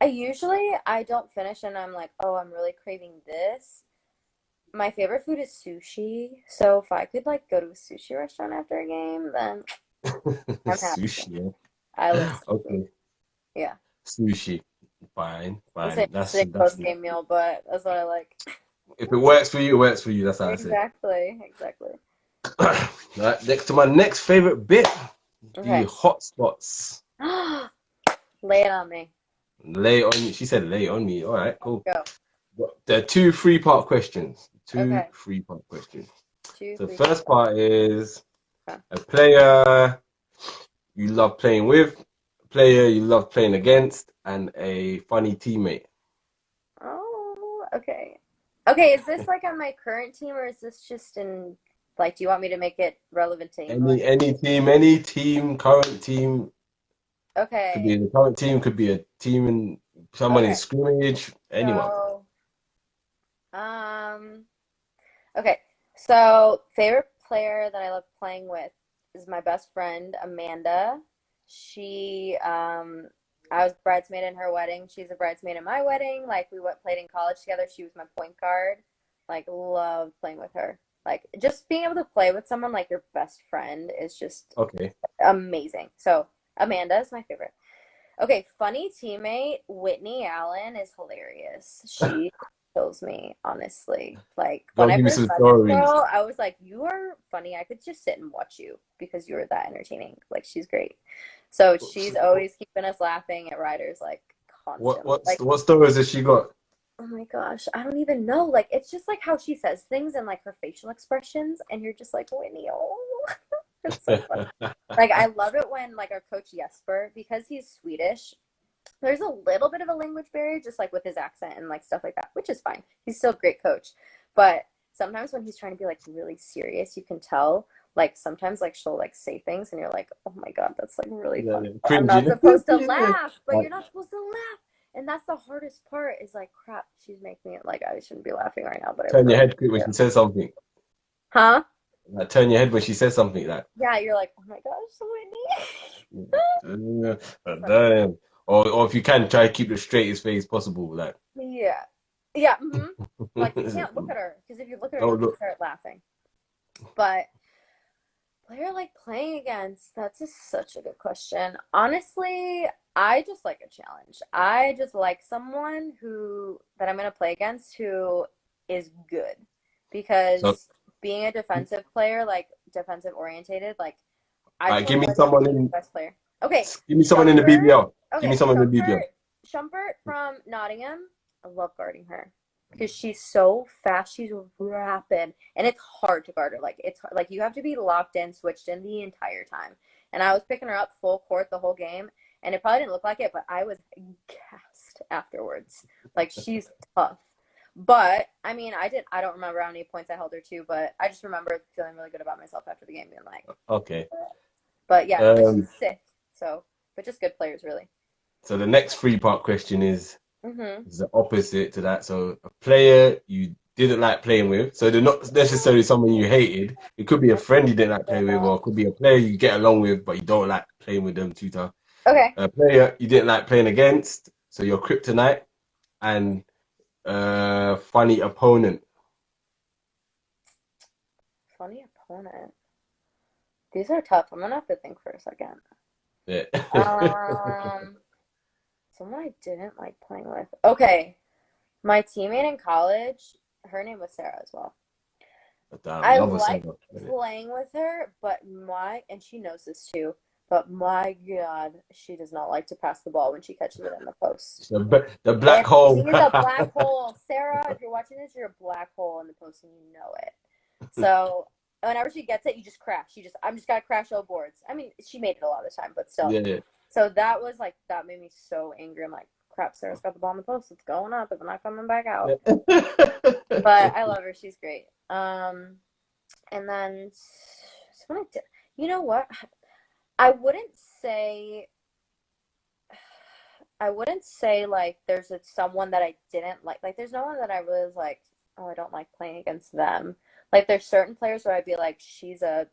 I don't finish and I'm like, oh, I'm really craving this. My favorite food is sushi. So if I could like go to a sushi restaurant after a game, then I'm happy. Sushi, yeah. I love sushi. Okay. Yeah. Sushi. Fine. It's a post game meal, but that's what I like. If it works for you, it works for you. That's how I say. Exactly. Right, next to my next favorite bit, Okay. the hot spots. Lay it on me. Lay on you. She said lay on me. All right, cool. Go. There are two three-part questions. Okay. Three-part questions. Two, The three, first part is Okay. a player you love playing with, a player you love playing against, and a funny teammate. Oh, okay. Okay, is this like on my current team or is this just in like, do you want me to make it relevant to England? Any team, current team. Okay. Could be the current team, could be a team in someone in Okay. scrimmage, anyone. So, okay. So, favorite player that I love playing with is my best friend, Amanda. I was bridesmaid in her wedding. She's a bridesmaid in my wedding. Like, we played in college together. She was my point guard. Like, love playing with her. Like, just being able to play with someone like your best friend is just Okay. amazing. So, Amanda is my favorite. Okay, funny teammate, Whitney Allen is hilarious. She kills me, honestly. Like, when Don't I give me first some met this stories. girl, I was like, you are funny. I could just sit and watch you because you were that entertaining. Like, she's great. So she's always keeping us laughing at Riders, like, constantly. What stories has she got? Oh my gosh, I don't even know. Like, it's just like how she says things and like her facial expressions, and you're just like, Whitney, oh. It's so funny. Like, I love it when like our coach Jesper, because he's Swedish, there's a little bit of a language barrier just like with his accent and like stuff like that, which is fine. He's still a great coach. But sometimes when he's trying to be like really serious, you can tell like sometimes like she'll like say things and you're like, oh my God, that's like really funny. I'm not supposed to laugh, but you're not supposed to laugh. And that's the hardest part is like, crap, she's making it like I shouldn't be laughing right now, but Turn your head quick when she says something. Huh? Like, turn your head when she says something like. Yeah, you're like, oh my gosh, Whitney. Damn. Or if you can, try to keep the straightest face possible. Like. Yeah. Yeah. Mm-hmm. Like, you can't look at her, because if you look at her, Oh, you look. start laughing. But player I like playing against, that's such a good question. Honestly, I just like a challenge. I just like someone that I'm going to play against who is good. So, Because being a defensive player, like defensive orientated, like I alright, feel give me like someone I'm the in. best player. Okay, Give me someone in the Shumpert. BBL. Give me Okay, someone in the BBL. Shumpert from Nottingham. I love guarding her because she's so fast. She's rapid, and it's hard to guard her. Like it's like you have to be locked in, switched in the entire time. And I was picking her up full court the whole game, and it probably didn't look like it, but I was gassed afterwards. Like she's tough. But I mean, I don't remember how many points I held her to, but I just remember feeling really good about myself after the game, being like, Okay. but yeah, but she's sick. So, but just good players, really. So the next three-part question is Mm-hmm. the opposite to that. So a player you didn't like playing with. So they're not necessarily someone you hated. It could be a friend you didn't like playing with, or it could be a player you get along with, but you don't like playing with them too tough. Okay. A player you didn't like playing against, so your kryptonite, and funny opponent. Funny opponent. These are tough. I'm gonna have to think for a second. Yeah. Someone I didn't like playing with. Okay. My teammate in college, her name was Sarah as well. Damn, I another liked singer. playing with her, but and she knows this too, but my God, she does not like to pass the ball when she catches it in the post. The black hole. She's a black hole. Sarah, if you're watching this, you're a black hole in the post and you know it. So whenever she gets it, you just crash. I'm just gotta crash all boards. I mean, she made it a lot of the time, but still. Yeah. So that made me so angry. I'm like, crap, Sarah's got the ball in the post. It's going up. It's not coming back out. But I love her. She's great. And then you know what? I wouldn't say like there's someone that I didn't like. Like there's no one that I really was like, oh, I don't like playing against them. Like there's certain players where I'd be like, she's a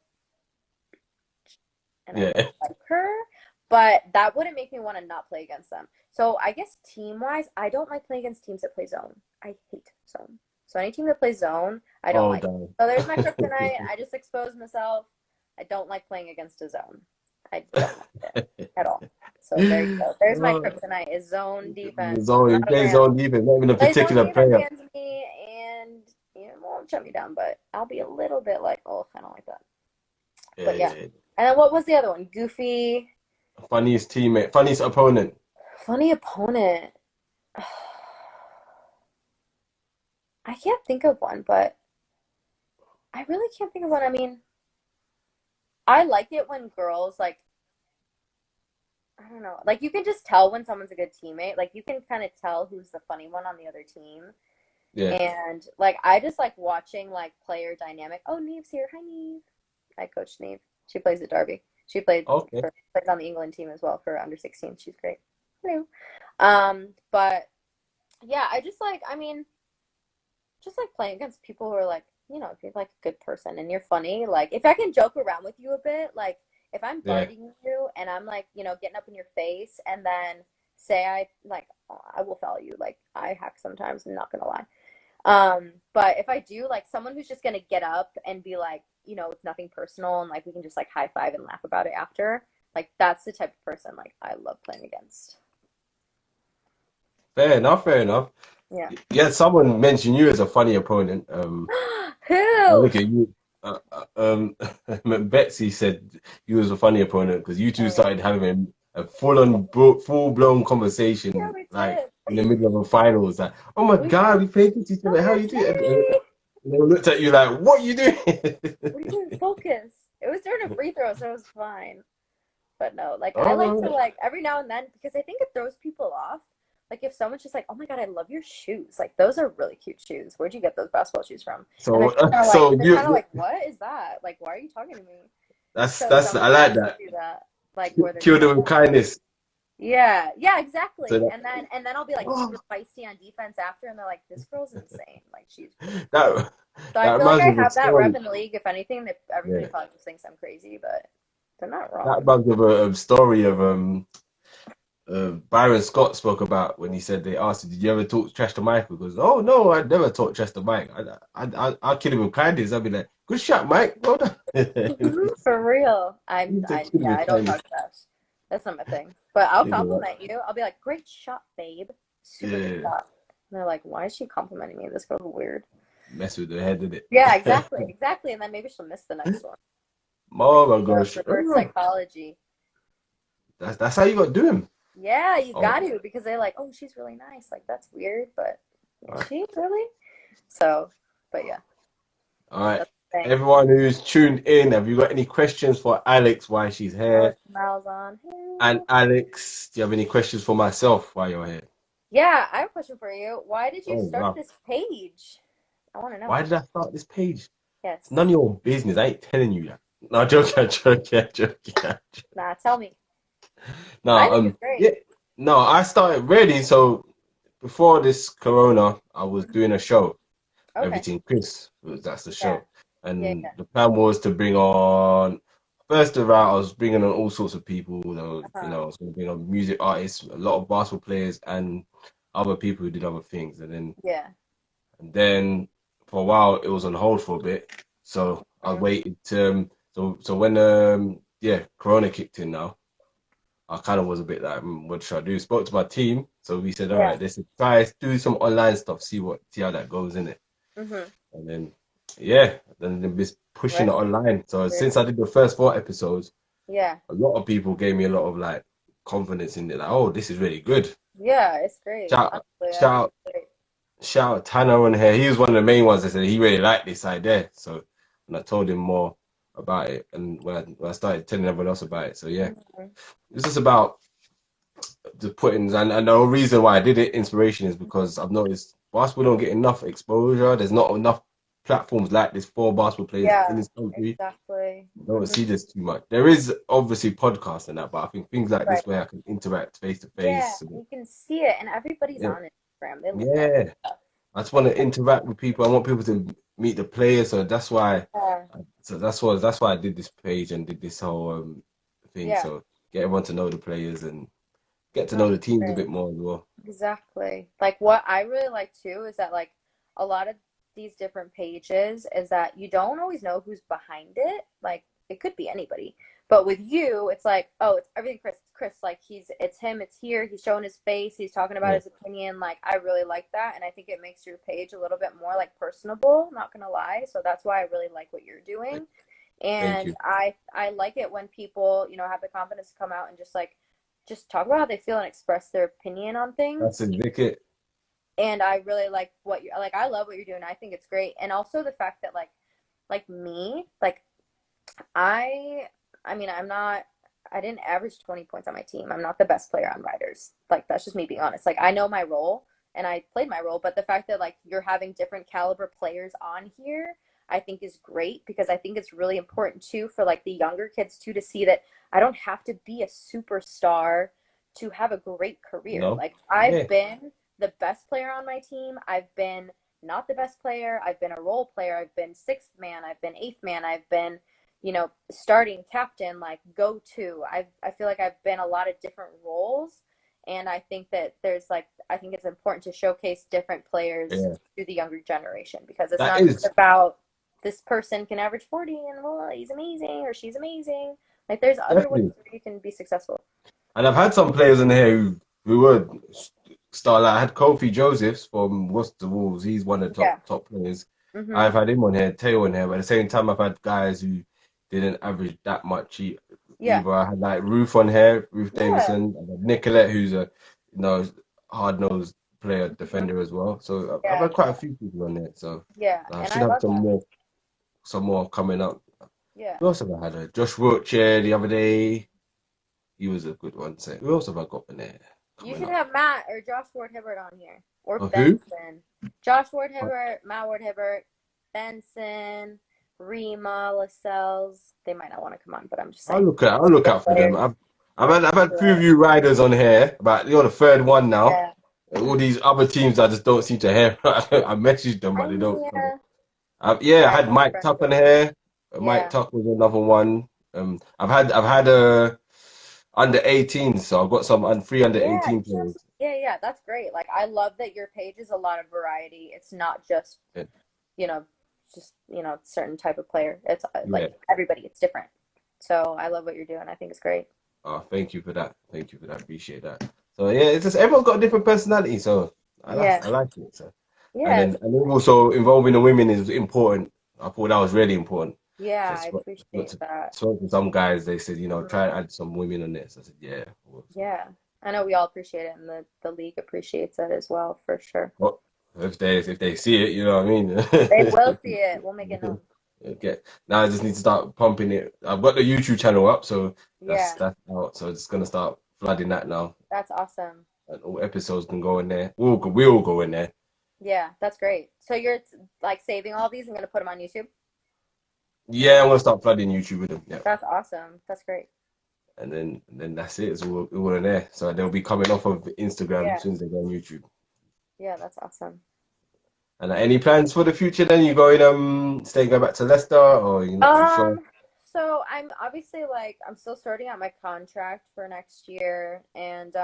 and I don't like her. But that wouldn't make me want to not play against them. So I guess team-wise, I don't like playing against teams that play zone. I hate zone. So any team that plays zone, I don't like. Damn. So there's my kryptonite. I just exposed myself. I don't like playing against a zone. I don't like it at all. So there you go. There's my kryptonite is zone defense. You play zone defense, not even a particular player. Against me and won't shut me down, but I'll be a little bit like, oh, I don't like that. But yeah. And then what was the other one? Goofy. Funniest teammate, funniest opponent. Funny opponent. I can't think of one, but I really can't think of one. I mean, I like it when girls I don't know, like you can just tell when someone's a good teammate. Like you can kind of tell who's the funny one on the other team. Yeah. And like I just like watching like player dynamic. Oh, Neve's here. Hi, Neve. I coach Neve. She plays at Derby. She plays on the England team as well for under 16. She's great. Hello. But yeah, I just like, I mean, just like playing against people who are like, if you're like a good person and you're funny, like if I can joke around with you a bit, like if I'm guarding you and I'm like, getting up in your face and then say I will foul you. Like I hack sometimes, I'm not gonna lie. But if I do, like someone who's just gonna get up and be like, it's nothing personal and like we can just like high five and laugh about it after, like that's the type of person like I love playing against. Fair enough. Yeah. Yeah, someone mentioned you as a funny opponent. Who? Look at you. Betsy said you was a funny opponent because you two started having a full-blown conversation in the middle of a finals. Like, oh my God, we played against each other. How you doing? And they looked at you like, what are you doing? What are you doing? Focus. It was during a free throw, so it was fine. But no, like I like to like every now and then because I think it throws people off. Like if someone's just like, oh my God, I love your shoes. Like those are really cute shoes. Where'd you get those basketball shoes from? So they're kind of like, what is that? Like, why are you talking to me? That's I like that. Do that. Like kill them with kindness. Yeah, exactly. So and then I'll be like super feisty on defense after, and they're like, this girl's insane. Like she's. So I feel like I have that rep in the league. If anything, everybody probably just thinks I'm crazy, but they're not wrong. That reminds me of a story of Byron Scott spoke about when he said they asked him, "Did you ever talk trash to Mike?" He goes, "Oh no, I never talk trash to Mike. I'll kill him with kindness. I'll be like, good shot, Mike. Well done." For real. Kill him Yeah, with I don't kindness. talk trash. That's not my thing. But I'll Nigga, like, compliment you. I'll be like, great shot, babe. Super good yeah, shot. And they're like, why is she complimenting me? This girl's weird. mess with the head, did Yeah, it? exactly. And then maybe she'll miss the next one. Oh my So it's gosh, reverse psychology. that's how you got to do him. Yeah, you got Oh, to, because they're like, oh, she's really nice. Like, that's weird, but all is right. she really? So, but yeah, All right. that's the thing. Everyone who's tuned in, have you got any questions for Alex while she's Oh, here? smiles on. And Alex, do you have any questions for myself while you're here? Yeah, I have a question for you. Why did you Oh start wow. this page? I want to know. Why did I start this page? It's Yes. none of your business. I ain't telling you that. No, joking. Nah, tell me. No, I think it's great. yeah, no, I started ready. So before this Corona, I was doing a show, Okay. Everyting Chris. That's the Yeah. show, and Yeah. the plan was to bring on. First of all, I was bringing on all sorts of people. Uh-huh. I was going to bring on music artists, a lot of basketball players, and other people who did other things. Yeah. And then for a while, it was on hold for a bit. So I Mhm. waited. So when yeah, Corona kicked in now. I kind of was a bit like, what should I do? Spoke to my team, so we said, all Yeah. right, let's try do some online stuff, see how that goes in it, Mhm. and then yeah, then just pushing it Rest online. So is since I did the first 4 episodes, yeah. a lot of people gave me a lot of like confidence in it, like, oh, this is really good. Yeah, it's great. Shout Honestly, I shout think out it's great. shout out Tanner on here. He was one of the main ones that said he really liked this idea. So and I told him more about it, and when I started telling everyone else about it, so yeah, Mhm. it's just about the puttings, and the whole reason why I did it, inspiration, is because I've noticed whilst we don't get enough exposure, there's not enough platforms like this for basketball players in Yeah, this country. exactly. I don't Mhm. see this too much. There is obviously podcasts and that, but I think things like Right. this where I can interact face to Yeah, face. you can see it, and everybody's Yeah, on Instagram. They look at yeah. stuff. I just want Like, to interact with people. I want people to meet the players, so that's why. yeah, That's why I did this page and did this whole thing. yeah. So get everyone to know the players and get to No, know the teams a great. bit more as well. Exactly. Like what I really like too is that like a lot of these different pages is that you don't always know who's behind it. Like it could be anybody. But with you, it's like, oh, it's everything Chris. It's Chris. Like it's him, it's here, he's showing his face, he's talking about Yeah, his opinion. Like I really like that. And I think it makes your page a little bit more like personable, not gonna lie. So that's why I really like what you're thank doing. thank And you. I like it when people, have the confidence to come out and just talk about how they feel and express their opinion on That's things. it. And I really like what you're like. I love what you're doing. I think it's great. And also the fact that like me, like I mean, I didn't average 20 points on my team. I'm not the best player on Riders. Like that's just me being honest. Like I know my role and I played my role, but the fact that like you're having different caliber players on here, I think is great because I think it's really important too for like the younger kids too to see that I don't have to be a superstar to have a great career. No, Like I've yeah, been the best player on my team. I've been not the best player. I've been a role player. I've been sixth man. I've been eighth man. I've been, starting captain, like go to. I feel like I've been a lot of different roles. And I think that I think it's important to showcase different players yeah. to the younger generation because it's That not just is about this person can average 40 and well, he's amazing or she's amazing. Like there's other ways definitely. where you can be successful. And I've had some players in here who were star. Like I had Kofi Josephs from Worcester Wolves. He's one of the Yeah. top players. Mm-hmm. I've had him on here, Teo on here, but at the same time, I've had guys who didn't average that much Yeah. either. I had like Ruth on here, Ruth Yeah. Davison. I had Nicolette, who's a hard-nosed player, defender as well. So I've Yeah. had quite a few people on there. So Yeah. I And should I have love that. some more coming up. Yeah. Who else have I had? Josh Wiltshire the other day. He was a good one. So who else have I got in there You coming should up? have Matt or Josh Ward Hibbert on here. Or Oh, who? Benson. Josh Ward Hibbert, Matt Ward Hibbert, Benson, Rima, Lascelles. They might not want to come on, but I'm just I'll saying. look Good out for them. players. I've had a few of you riders on here, but you're the third one now. Yeah. All these other teams I just don't seem to hear. I messaged them, but I they mean, don't come. yeah. Yeah, I Right. had Mike Tuck on here. Mike Yeah. Tuck was another one. I've had under 18, so I've got some free under Yeah, 18 you should have players. yeah, that's great. Like I love that your page is a lot of variety. It's not just, Yeah. you know, certain type of player. It's Yeah. like everybody, it's different. So I love what you're doing. I think it's great. Oh, thank you for that. Thank you for that. Appreciate that. So yeah, it's just everyone's got a different personality, so Yeah. I like it. So Yeah, and then also involving the women is important. I thought that was really important. So yeah, I appreciate that. spoke to some guys, they said, try Mhm. and add some women on this. I said, yeah. Yeah. I know we all appreciate it and the league appreciates it as well, for sure. Well, if they see it, you know what I mean? They will see it. We'll make it known. Okay. Now I just need to start pumping it. I've got the YouTube channel up, so Yeah, that's out. So it's gonna start flooding that now. that's awesome. And all episodes can go in there. We all go in there. Yeah, that's great. So you're like saving all these and gonna put them on YouTube? Yeah, I'm gonna start flooding YouTube with them. Yeah. That's awesome. That's great. And then that's it. It's all in there. So they'll be coming off of Instagram Yeah. as soon as they go on YouTube. Yeah, that's awesome. And any plans for the future then? You going go back to Leicester or you're not too sure? So I'm obviously like I'm still sorting out my contract for next year, and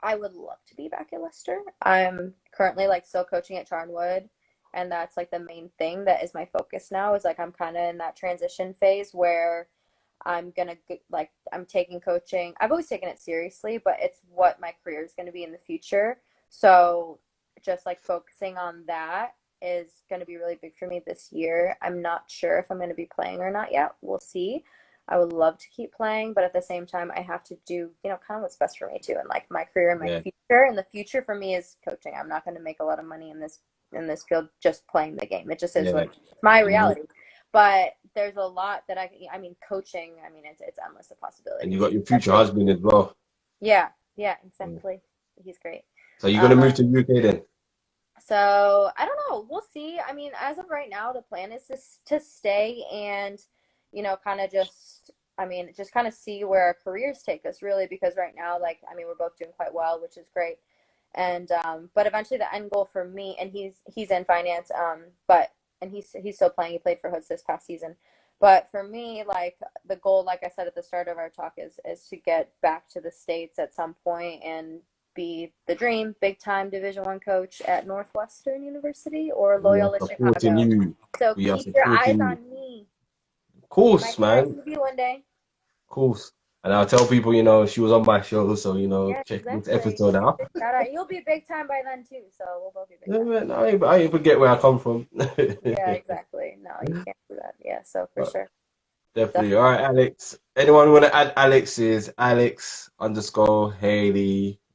I would love to be back at Leicester. I'm currently like still coaching at Charnwood, and that's like the main thing that is my focus now. Is like I'm kind of in that transition phase where I'm gonna like I'm taking coaching. I've always taken it seriously, but it's what my career is going to be in the future. So just like focusing on that is going to be really big for me this year. I'm not sure if I'm going to be playing or not yet. We'll see. I would love to keep playing, but at the same time, I have to do, kind of what's best for me too, and like my career and my future. And the future for me is coaching. I'm not going to make a lot of money in this field just playing the game. It just is what it's my reality. But there's a lot that I mean, coaching. I mean, it's endless the possibilities. And you got your future husband as well. Yeah, exactly. He's great. So you're gonna move to UK then? So I don't know. We'll see. I mean, as of right now, the plan is to stay and, kind of just kind of see where our careers take us really, because right now, like, I mean, we're both doing quite well, which is great. And, but eventually the end goal for me, and he's in finance, and he's still playing. He played for Hoods this past season. But for me, like the goal, like I said at the start of our talk, is to get back to the States at some point and be the dream big time Division I coach at Northwestern University or Loyola Chicago. You. So keep your eyes on me. Of course, man. Maybe one day. Of course. And I'll tell people, she was on my show, so check this episode out. You'll be big time by then too, so we'll both be big time. Yeah, man, I ain't forget where I come from. Yeah, exactly. No, you can't do that. Yeah, so for sure. Definitely. All right, Alex. Anyone want to add Alex is Alex_Haley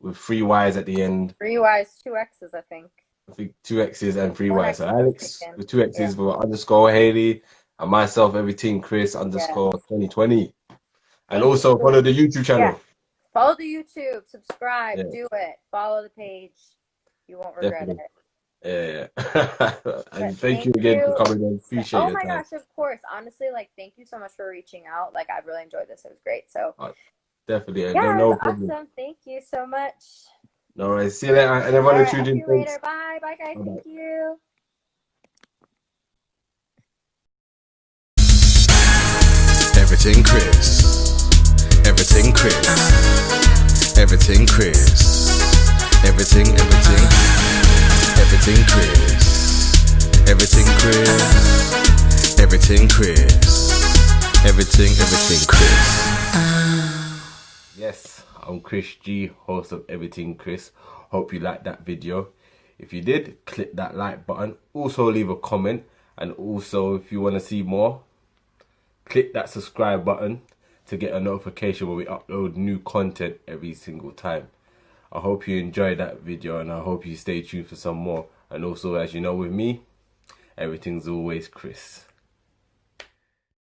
with 3 Y's at the end. 3 Y's, 2 X's, I think. I think 2 X's and 3 1 Y's. So X Alex with 2 X's with _Haley, and myself, Everyting CHRIS_2020. And also follow the YouTube channel. Yeah. Follow the YouTube, subscribe, do it. Follow the page. You won't regret it. Yeah. And thank you again for coming on. Appreciate it. Oh my gosh, of course. Honestly, like, thank you so much for reaching out. Like, I've really enjoyed this. It was great. So definitely. Yeah, no problem. Awesome. Thank you so much. No worries. See you later. And everyone who tuned in. See you later. Bye. Bye, guys. Thank you. Everyting CHRIS. Everyting CHRIS. Everyting CHRIS. Everyting CHRIS. Everyting CHRIS. Everyting CHRIS. Everyting CHRIS. Yes, I'm CHRIS.G, host of Everyting CHRIS. Hope you liked that video. If you did, click that like button. Also leave a comment. And also, if you want to see more, click that subscribe button to get a notification when we upload new content every single time. I hope you enjoyed that video, and I hope you stay tuned for some more. And also, as you know, with me, everything's always CHRIS.